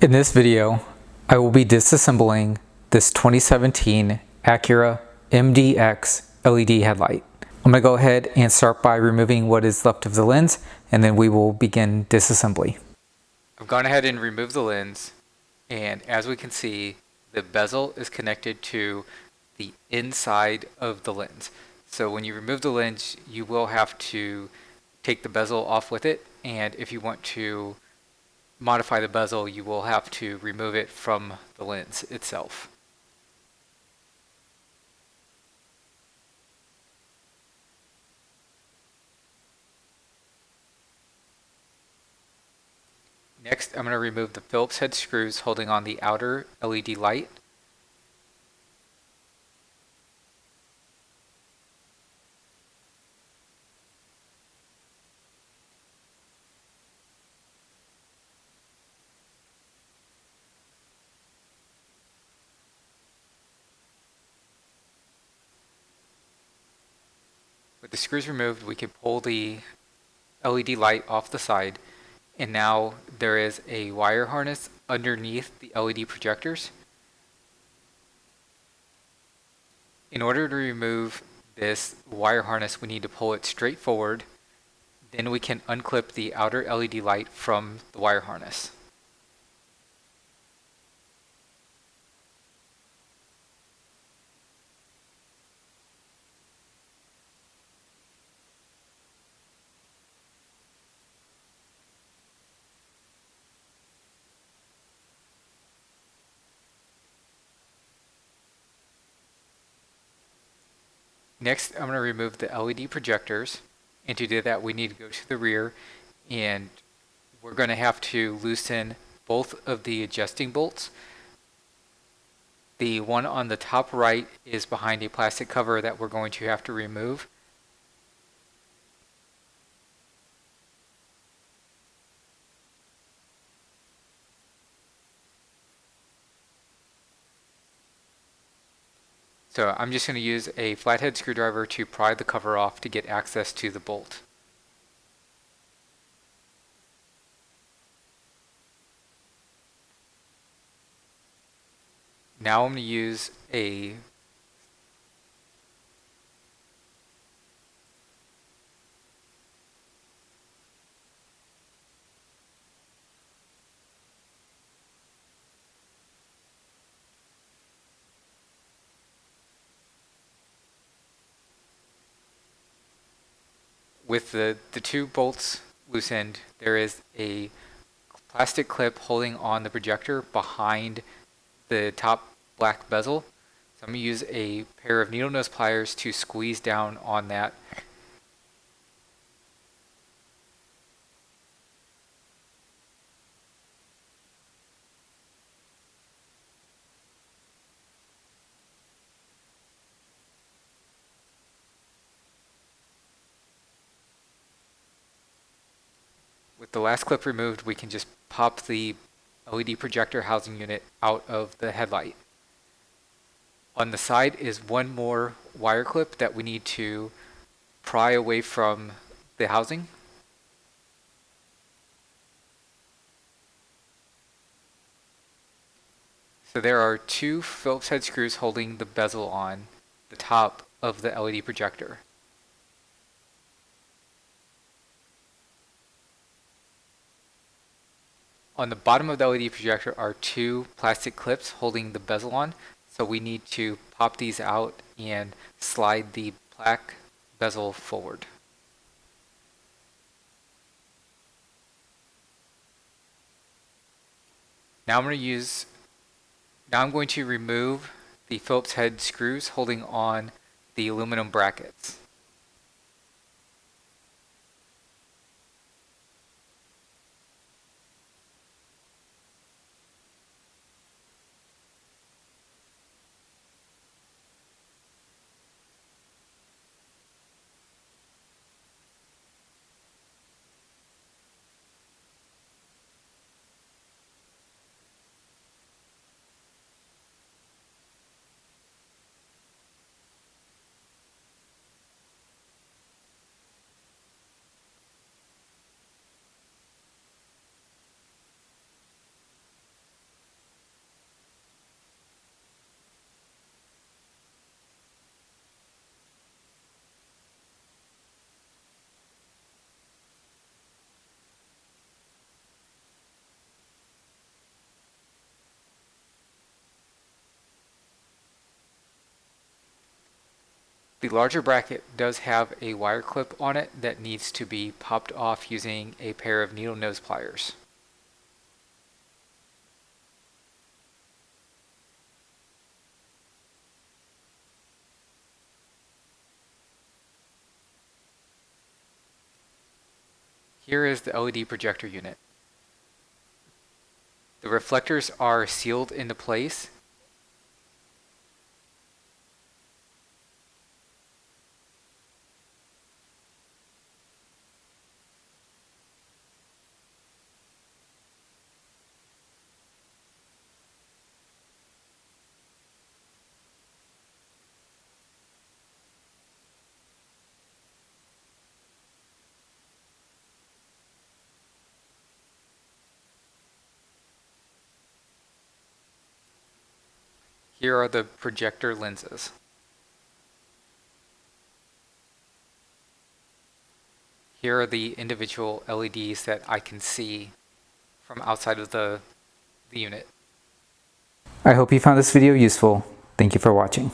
In this video, I will be disassembling this 2017 Acura MDX LED headlight. I'm going to go ahead and start by removing what is left of the lens, and then we will begin disassembly. I've gone ahead and removed the lens, and as we can see, the bezel is connected to the inside of the lens. So when you remove the lens, you will have to take the bezel off with it, and if you want to modify the bezel, you will have to remove it from the lens itself. Next, I'm going to remove the Phillips head screws holding on the outer LED light. With the screws removed, we can pull the LED light off the side, and now there is a wire harness underneath the LED projectors. In order to remove this wire harness, we need to pull it straight forward. Then we can unclip the outer LED light from the wire harness. Next, I'm going to remove the LED projectors, and to do that we need to go to the rear, and we're going to have to loosen both of the adjusting bolts. The one on the top right is behind a plastic cover that we're going to have to remove. So I'm just going to use a flathead screwdriver to pry the cover off to get access to the bolt. Now I'm going to use a with the two bolts loosened, there is a plastic clip holding on the projector behind the top black bezel. So I'm going to use a pair of needle nose pliers to squeeze down on that. With the last clip removed, we can just pop the LED projector housing unit out of the headlight. On the side is one more wire clip that we need to pry away from the housing. So there are two Phillips head screws holding the bezel on the top of the LED projector. On the bottom of the LED projector are two plastic clips holding the bezel on, so we need to pop these out and slide the black bezel forward. Now I'm going to remove the Phillips head screws holding on the aluminum brackets. The larger bracket does have a wire clip on it that needs to be popped off using a pair of needle nose pliers. Here is the LED projector unit. The reflectors are sealed into place. Here are the projector lenses. Here are the individual LEDs that I can see from outside of the unit. I hope you found this video useful. Thank you for watching.